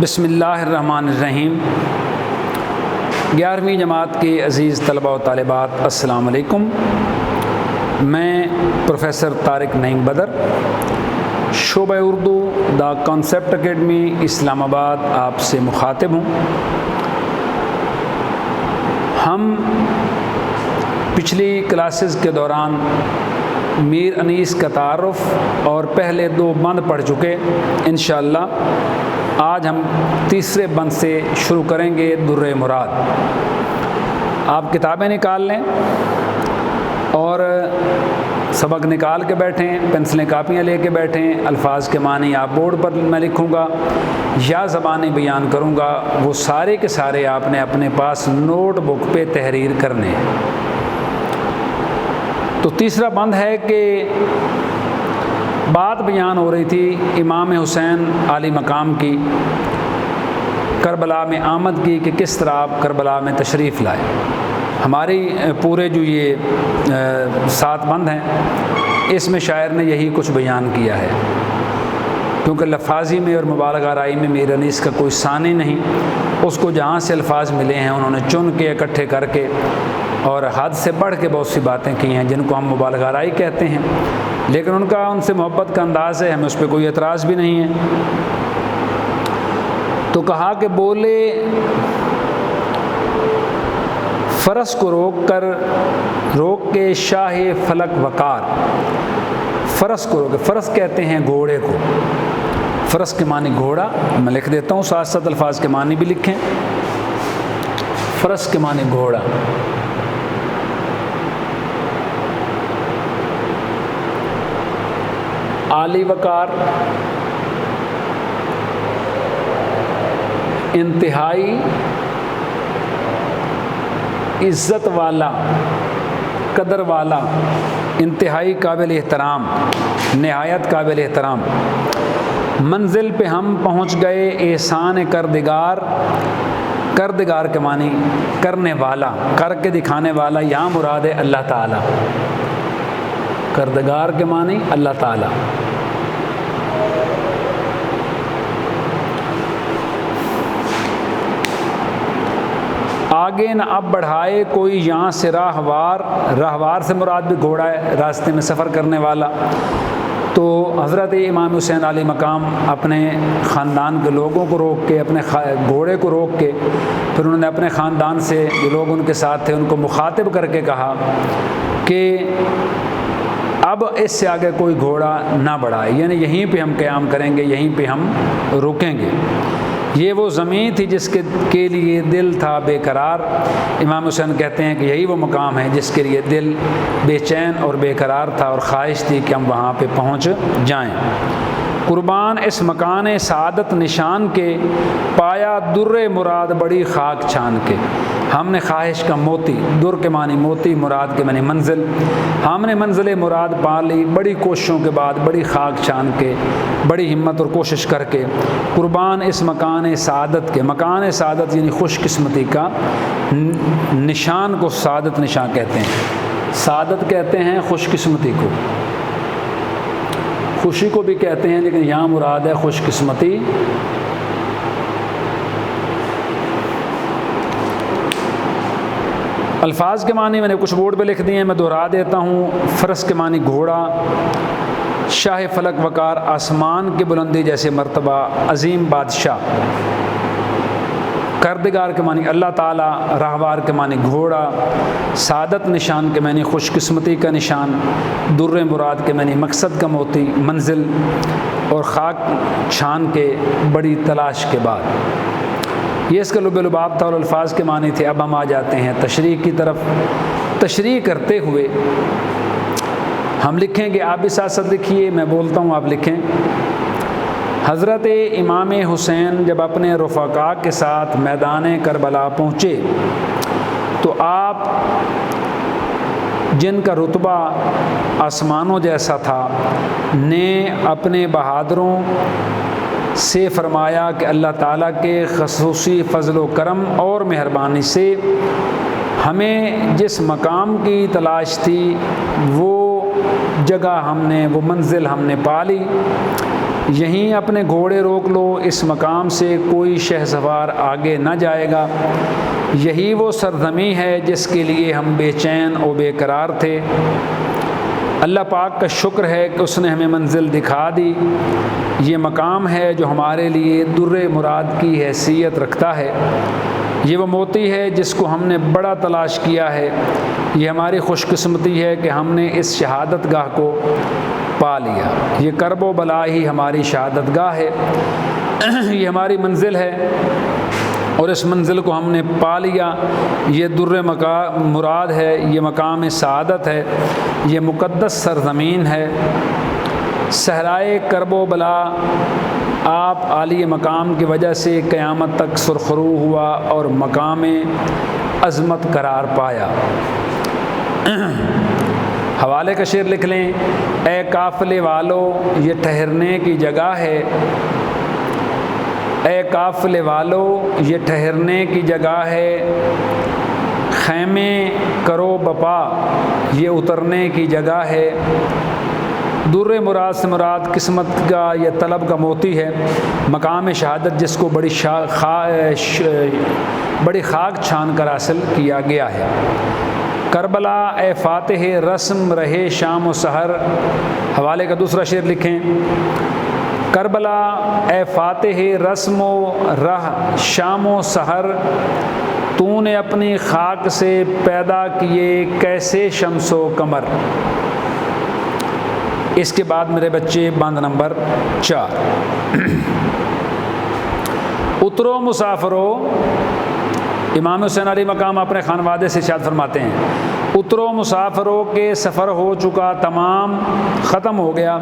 بسم اللہ الرحمن الرحیم۔ 11ویں جماعت کے عزیز طلباء و طالبات، السلام علیکم۔ میں پروفیسر طارق نعیم بدر، شعبہ اردو دا کانسیپٹ اکیڈمی اسلام آباد آپ سے مخاطب ہوں۔ ہم پچھلی کلاسز کے دوران میر انیس کا تعارف اور پہلے 2 بند پڑھ چکے۔ انشاءاللہ آج ہم تیسرے بند سے شروع کریں گے، در مراد۔ آپ کتابیں نکال لیں اور سبق نکال کے بیٹھیں، پنسلیں کاپیاں لے کے بیٹھیں۔ الفاظ کے معنی آپ بورڈ پر میں لکھوں گا یا زبانی بیان کروں گا، وہ سارے کے سارے آپ نے اپنے پاس نوٹ بک پہ تحریر کرنے ہیں۔ تو تیسرا بند ہے کہ بات بیان ہو رہی تھی امام حسین عالی مقام کی، کربلا میں آمد کی، کہ کس طرح آپ کربلا میں تشریف لائے۔ ہماری پورے جو یہ 7 بند ہیں، اس میں شاعر نے یہی کچھ بیان کیا ہے، کیونکہ لفاظی میں اور مبالغہ آرائی میں میر انیس کا کوئی ثانی نہیں۔ اس کو جہاں سے الفاظ ملے ہیں انہوں نے چن کے اکٹھے کر کے اور حد سے بڑھ کے بہت سی باتیں کی ہیں جن کو ہم مبالغہ آرائی کہتے ہیں، لیکن ان سے محبت کا انداز ہے، ہمیں اس پہ کوئی اعتراض بھی نہیں ہے۔ تو کہا کہ بولے فرس کو روک کے شاہ فلک وقار۔ فرس کو روک، فرس کہتے ہیں گھوڑے کو، فرس کے معنی گھوڑا۔ میں لکھ دیتا ہوں، ساتھ ساتھ الفاظ کے معنی بھی لکھیں۔ فرس کے معنی گھوڑا۔ عالی وقار، انتہائی عزت والا، قدر والا، انتہائی قابل احترام، نہایت قابل احترام۔ منزل پہ ہم پہنچ گئے احسان کردگار۔ کردگار کے معنی کرنے والا، کر کے دکھانے والا، یہاں مراد ہے اللہ تعالیٰ۔ کردگار کے معنی اللہ تعالیٰ۔ آگے نہ اب بڑھائے کوئی یہاں سے راہوار۔ راہوار سے مراد بھی گھوڑا ہے، راستے میں سفر کرنے والا۔ تو حضرت امام حسین علیہ مقام اپنے خاندان کے لوگوں کو روک کے، اپنے گھوڑے کو روک کے، پھر انہوں نے اپنے خاندان سے جو لوگ ان کے ساتھ تھے ان کو مخاطب کر کے کہا کہ اب اس سے آگے کوئی گھوڑا نہ بڑھائے، یعنی یہیں پہ ہم قیام کریں گے، یہیں پہ ہم رکیں گے۔ یہ وہ زمین تھی جس کے لیے دل تھا بے قرار۔ امام حسین کہتے ہیں کہ یہی وہ مقام ہے جس کے لیے دل بے چین اور بے قرار تھا اور خواہش تھی کہ ہم وہاں پہ پہنچ جائیں۔ قربان اس مکان سعادت نشان کے، پایا در مراد بڑی خاک چھان کے۔ ہم نے خواہش کا موتی، در کے معنی موتی، مراد کے معنی منزل، ہم نے منزل مراد پا لی بڑی کوششوں کے بعد، بڑی خاک چھان کے، بڑی ہمت اور کوشش کر کے۔ قربان اس مکان سعادت کے، مکان سعادت یعنی خوش قسمتی کا نشان کو سعادت نشان کہتے ہیں۔ سعادت کہتے ہیں خوش قسمتی کو، خوشی کو بھی کہتے ہیں، لیکن یہاں مراد ہے خوش قسمتی۔ الفاظ کے معنی میں نے کچھ بورڈ پہ لکھ دیے ہیں، میں دہرا دیتا ہوں۔ فرس کے معنی گھوڑا، شاہ فلک وقار آسمان کی بلندی جیسے مرتبہ، عظیم بادشاہ۔ کردگار کے معنی اللہ تعالیٰ، راہوار کے معنی گھوڑا، سعادت نشان کے معنی خوش قسمتی کا نشان، در مراد کے معنی مقصد کا موتی، منزل، اور خاک چھان کے بڑی تلاش کے بعد۔ یہ اس کا لب لباب تھا اور الفاظ کے معنی تھے۔ اب ہم آ جاتے ہیں تشریح کی طرف۔ تشریح کرتے ہوئے ہم لکھیں گے، آپ بھی ساتھ ساتھ لکھیے، میں بولتا ہوں آپ لکھیں۔ حضرت امام حسین جب اپنے رفقاء کے ساتھ میدان کربلا پہنچے تو آپ جن کا رتبہ آسمانوں جیسا تھا نے اپنے بہادروں سے فرمایا کہ اللہ تعالیٰ کے خصوصی فضل و کرم اور مہربانی سے ہمیں جس مقام کی تلاش تھی وہ جگہ ہم نے، وہ منزل ہم نے پا لی، یہیں اپنے گھوڑے روک لو، اس مقام سے کوئی شہسوار آگے نہ جائے گا، یہی وہ سرزمین ہے جس کے لیے ہم بے چین و بے قرار تھے۔ اللہ پاک کا شکر ہے کہ اس نے ہمیں منزل دکھا دی، یہ مقام ہے جو ہمارے لیے در مراد کی حیثیت رکھتا ہے، یہ وہ موتی ہے جس کو ہم نے بڑا تلاش کیا ہے، یہ ہماری خوش قسمتی ہے کہ ہم نے اس شہادت گاہ کو پا لیا، یہ کرب و بلا ہی ہماری شہادت گاہ ہے، یہ ہماری منزل ہے اور اس منزل کو ہم نے پا لیا، یہ در مراد ہے، یہ مقام سعادت ہے، یہ مقدس سرزمین ہے۔ صحرائے کرب و بلا آپ عالی مقام کی وجہ سے قیامت تک سرخرو ہوا اور مقام عظمت قرار پایا۔ حوالے کا شعر لکھ لیں، اے قافلے والو یہ ٹھہرنے کی جگہ ہے، اے قافلے والو یہ ٹھہرنے کی جگہ ہے، خیمے کرو بپا یہ اترنے کی جگہ ہے۔ در مراد سے مراد قسمت کا یا طلب کا موتی ہے، مقام شہادت جس کو بڑی خاک چھان کر حاصل کیا گیا ہے۔ کربلا اے فاتح رسم رہے شام و سحر، حوالے کا دوسرا شعر لکھیں، کربلا اے فاتح رسم و رہ شام و سحر، تو نے اپنی خاک سے پیدا کیے کیسے شمس و قمر۔ اس کے بعد میرے بچے بند نمبر 4، اترو مسافرو، امام حسین علیہ مقام اپنے خانوادے سے ارشاد فرماتے ہیں، اترو مسافروں کے سفر ہو چکا تمام، ختم ہو گیا،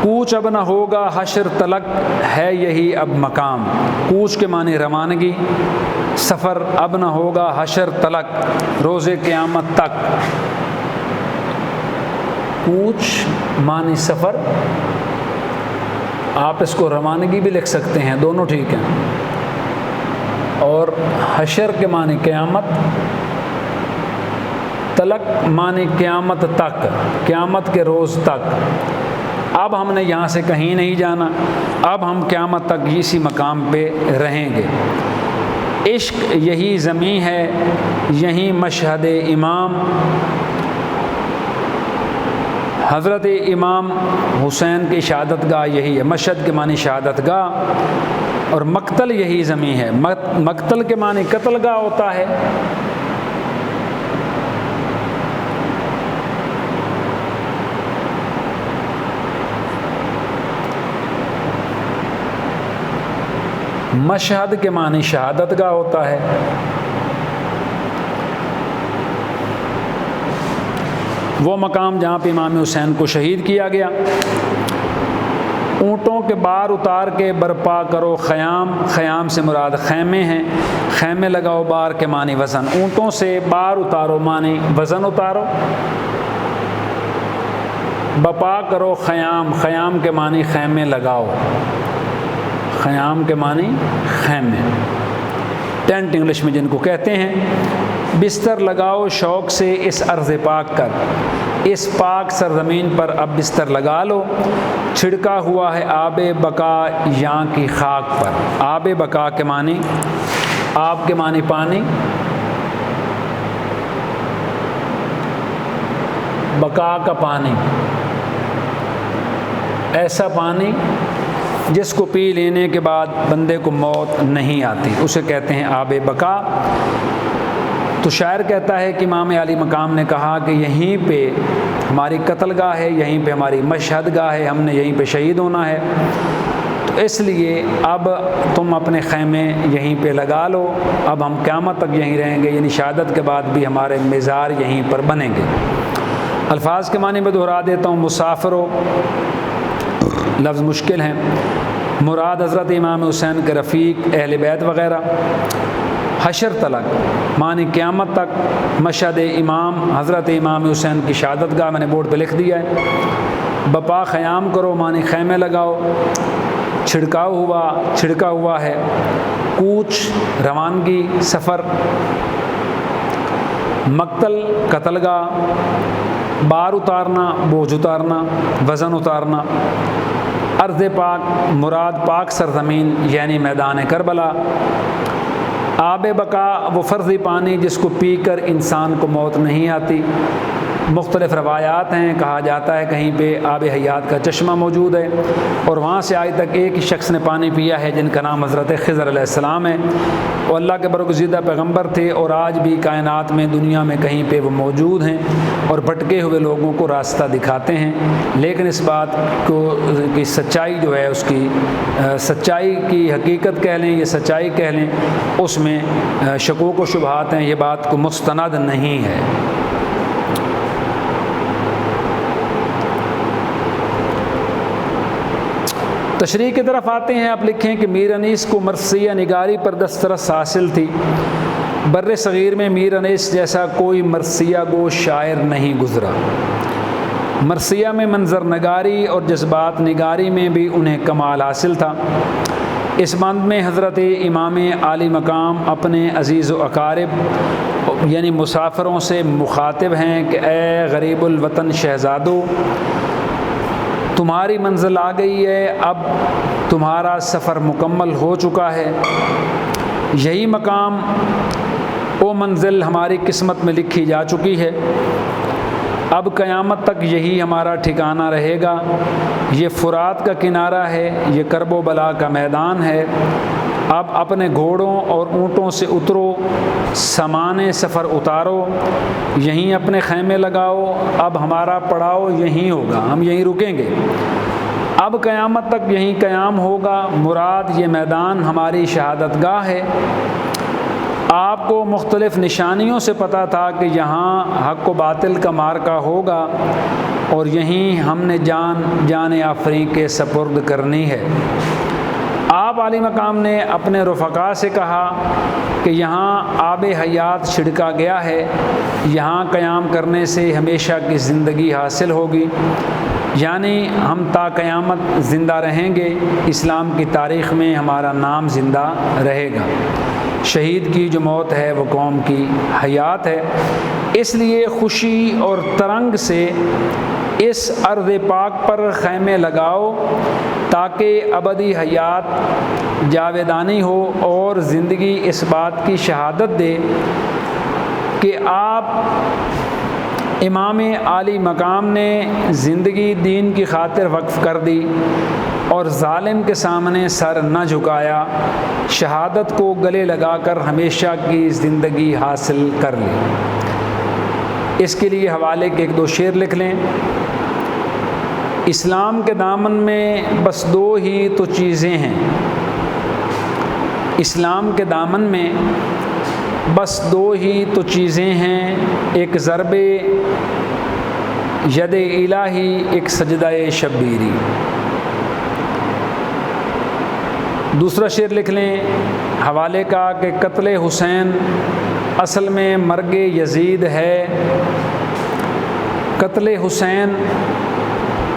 کوچ اب نہ ہوگا حشر تلک، ہے یہی اب مقام۔ کوچ کے معنی روانگی، سفر اب نہ ہوگا حشر تلک، روز قیامت تک۔ کوچ معنی سفر، آپ اس کو روانگی بھی لکھ سکتے ہیں، دونوں ٹھیک ہیں، اور حشر کے معنی قیامت، تلک معنی قیامت تک، قیامت کے روز تک۔ اب ہم نے یہاں سے کہیں نہیں جانا، اب ہم قیامت تک اسی مقام پہ رہیں گے۔ عشق یہی زمین ہے، یہی مشہد امام، حضرت امام حسین کی شہادت گاہ یہی ہے، مشہد کے معنی شہادت گاہ، اور مقتل یہی زمین ہے، مقتل کے معنی قتل گاہ ہوتا ہے۔ مشہد کے معنی شہادت گاہ ہوتا ہے۔ وہ مقام جہاں پہ امام حسین کو شہید کیا گیا۔ اونٹوں کے بار اتار کے برپا کرو خیام، خیام سے مراد خیمے ہیں، خیمے لگاؤ، بار کے معنی وزن، اونٹوں سے بار اتارو معنی وزن اتارو، بپا کرو خیام، خیام کے معنی خیمے لگاؤ، خیام کے معنی خیمے، ٹینٹ انگلش میں جن کو کہتے ہیں۔ بستر لگاؤ شوق سے اس ارض پاک کر، اس پاک سرزمین پر اب بستر لگا لو، چھڑکا ہوا ہے آب بقا یہاں کی خاک پر۔ آب بقا کے معنی، آب کے معنی پانی، بقا کا پانی، ایسا پانی جس کو پی لینے کے بعد بندے کو موت نہیں آتی، اسے کہتے ہیں آب بقا۔ تو شاعر کہتا ہے کہ امام علی مقام نے کہا کہ یہیں پہ ہماری قتل گاہ ہے، یہیں پہ ہماری مشہد گاہ ہے، ہم نے یہیں پہ شہید ہونا ہے، تو اس لیے اب تم اپنے خیمے یہیں پہ لگا لو، اب ہم قیامت تک یہیں رہیں گے، یعنی شہادت کے بعد بھی ہمارے مزار یہیں پر بنیں گے۔ الفاظ کے معنی میں دہرا دیتا ہوں، مسافرو لفظ مشکل ہیں، مراد حضرت امام حسین کے رفیق، اہل بیت وغیرہ۔ حشر تلک معنی قیامت تک، مشہد امام حضرت امام حسین کی شہادت گاہ، میں نے بورڈ پہ لکھ دیا ہے۔ بپا خیام کرو معنی خیمے لگاؤ، چھڑکا ہوا ہے، کوچ روانگی سفر، مقتل قتل گاہ، بار اتارنا، بوجھ اتارنا، وزن اتارنا۔ ارض پاک مراد پاک سرزمین یعنی میدان کربلا۔ آب بقا وہ فرضی پانی جس کو پی کر انسان کو موت نہیں آتی۔ مختلف روایات ہیں، کہا جاتا ہے کہیں پہ آب حیات کا چشمہ موجود ہے اور وہاں سے آج تک ایک ہی شخص نے پانی پیا ہے جن کا نام حضرت خضر علیہ السلام ہے۔ وہ اللہ کے برگزیدہ پیغمبر تھے اور آج بھی کائنات میں دنیا میں کہیں پہ وہ موجود ہیں اور بھٹکے ہوئے لوگوں کو راستہ دکھاتے ہیں۔ لیکن اس بات کو کی سچائی جو ہے، اس کی سچائی کی حقیقت کہہ لیں یا سچائی کہہ لیں، اس میں شکوک و شبہات ہیں، یہ بات کو مستند نہیں ہے۔ تشریح کی طرف آتے ہیں، آپ لکھیں کہ میر انیس کو مرثیہ نگاری پر دسترس حاصل تھی۔ بر صغیر میں میر انیس جیسا کوئی مرثیہ گو شاعر نہیں گزرا۔ مرثیہ میں منظر نگاری اور جذبات نگاری میں بھی انہیں کمال حاصل تھا۔ اس بند میں حضرت امام عالی مقام اپنے عزیز و اقارب یعنی مسافروں سے مخاطب ہیں کہ اے غریب الوطن شہزادو، تمہاری منزل آ گئی ہے، اب تمہارا سفر مکمل ہو چکا ہے۔ یہی مقام وہ منزل ہماری قسمت میں لکھی جا چکی ہے، اب قیامت تک یہی ہمارا ٹھکانہ رہے گا۔ یہ فرات کا کنارہ ہے، یہ کرب و بلا کا میدان ہے۔ اب اپنے گھوڑوں اور اونٹوں سے اترو، سامان سفر اتارو، یہیں اپنے خیمے لگاؤ، اب ہمارا پڑاؤ یہیں ہوگا، ہم یہیں رکیں گے، اب قیامت تک یہیں قیام ہوگا۔ مراد یہ میدان ہماری شہادت گاہ ہے۔ آپ کو مختلف نشانیوں سے پتہ تھا کہ یہاں حق و باطل کا معرکہ ہوگا اور یہیں ہم نے جان آفریں کے سپرد کرنی ہے۔ آپ عالی مقام نے اپنے رفقا سے کہا کہ یہاں آب حیات چھڑکا گیا ہے، یہاں قیام کرنے سے ہمیشہ کی زندگی حاصل ہوگی، یعنی ہم تا قیامت زندہ رہیں گے، اسلام کی تاریخ میں ہمارا نام زندہ رہے گا۔ شہید کی جو موت ہے وہ قوم کی حیات ہے، اس لیے خوشی اور ترنگ سے اس ارض پاک پر خیمے لگاؤ تاکہ ابدی حیات جاویدانی ہو اور زندگی اس بات کی شہادت دے کہ آپ امام عالی مقام نے زندگی دین کی خاطر وقف کر دی اور ظالم کے سامنے سر نہ جھکایا، شہادت کو گلے لگا کر ہمیشہ کی زندگی حاصل کر لی۔ اس کے لیے حوالے کے ایک دو شعر لکھ لیں۔ اسلام کے دامن میں بس دو ہی تو چیزیں ہیں، اسلام کے دامن میں بس دو ہی تو چیزیں ہیں، ایک ضرب ید الہی، ایک سجدہ شبیری۔ دوسرا شعر لکھ لیں حوالے کا کہ قتل حسین اصل میں مرگ یزید ہے، قتل حسین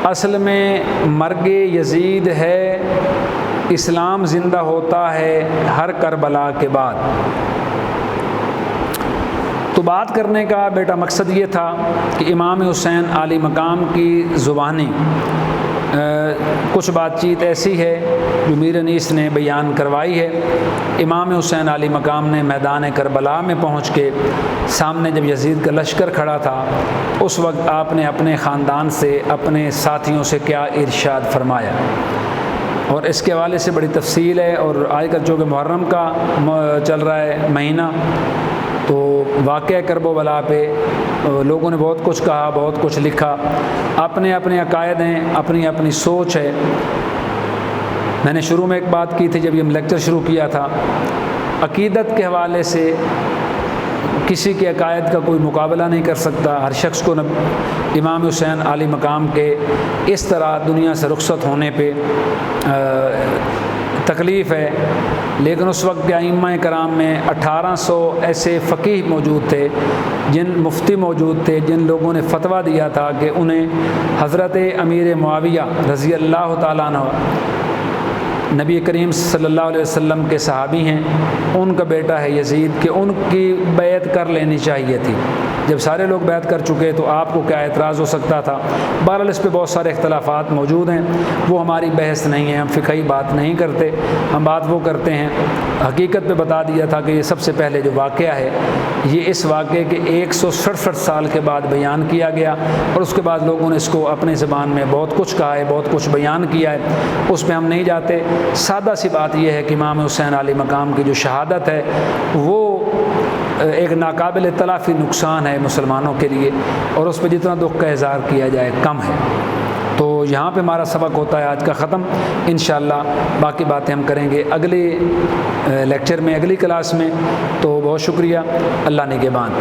اصل میں مرگ یزید ہے، اسلام زندہ ہوتا ہے ہر کربلا کے بعد۔ تو بات کرنے کا بیٹا مقصد یہ تھا کہ امام حسین عالی مقام کی زبانی کچھ بات چیت ایسی ہے جو میر انیس نے بیان کروائی ہے۔ امام حسین عالی مقام نے میدان کربلا میں پہنچ کے سامنے جب یزید کا لشکر کھڑا تھا، اس وقت آپ نے اپنے خاندان سے، اپنے ساتھیوں سے کیا ارشاد فرمایا، اور اس کے حوالے سے بڑی تفصیل ہے۔ اور آج کل چونکہ محرم کا چل رہا ہے مہینہ، تو واقعہ کرب و بلا پہ لوگوں نے بہت کچھ کہا، بہت کچھ لکھا، اپنے اپنے عقائد ہیں، اپنی اپنی سوچ ہے۔ میں نے شروع میں ایک بات کی تھی جب یہ لیکچر شروع کیا تھا، عقیدت کے حوالے سے کسی کے عقائد کا کوئی مقابلہ نہیں کر سکتا۔ ہر شخص کو امام حسین عالی مقام کے اس طرح دنیا سے رخصت ہونے پہ تکلیف ہے، لیکن اس وقت کے ائمہ کرام میں 1800 ایسے فقیہ موجود تھے، مفتی موجود تھے، جن لوگوں نے فتویٰ دیا تھا کہ انہیں حضرت امیر معاویہ رضی اللہ تعالیٰ عنہ، نبی کریم صلی اللہ علیہ وسلم کے صحابی ہیں، ان کا بیٹا ہے یزید، کہ ان کی بیعت کر لینی چاہیے تھی۔ جب سارے لوگ بیعت کر چکے تو آپ کو کیا اعتراض ہو سکتا تھا؟ بہرحال اس پہ بہت سارے اختلافات موجود ہیں، وہ ہماری بحث نہیں ہے، ہم فقہی بات نہیں کرتے، ہم بات وہ کرتے ہیں حقیقت پہ بتا دیا تھا کہ یہ سب سے پہلے جو واقعہ ہے یہ اس واقعے کے 167 سال کے بعد بیان کیا گیا، اور اس کے بعد لوگوں نے اس کو اپنی زبان میں بہت کچھ کہا ہے، بہت کچھ بیان کیا ہے، اس پہ ہم نہیں جاتے۔ سادہ سی بات یہ ہے کہ امام حسین علیہ مقام کی جو شہادت ہے وہ ایک ناقابل تلافی نقصان ہے مسلمانوں کے لیے، اور اس پہ جتنا دکھ کا اظہار کیا جائے کم ہے۔ تو یہاں پہ ہمارا سبق ہوتا ہے آج کا ختم، انشاءاللہ باقی باتیں ہم کریں گے اگلے لیکچر میں، اگلی کلاس میں۔ تو بہت شکریہ، اللہ نگہبان۔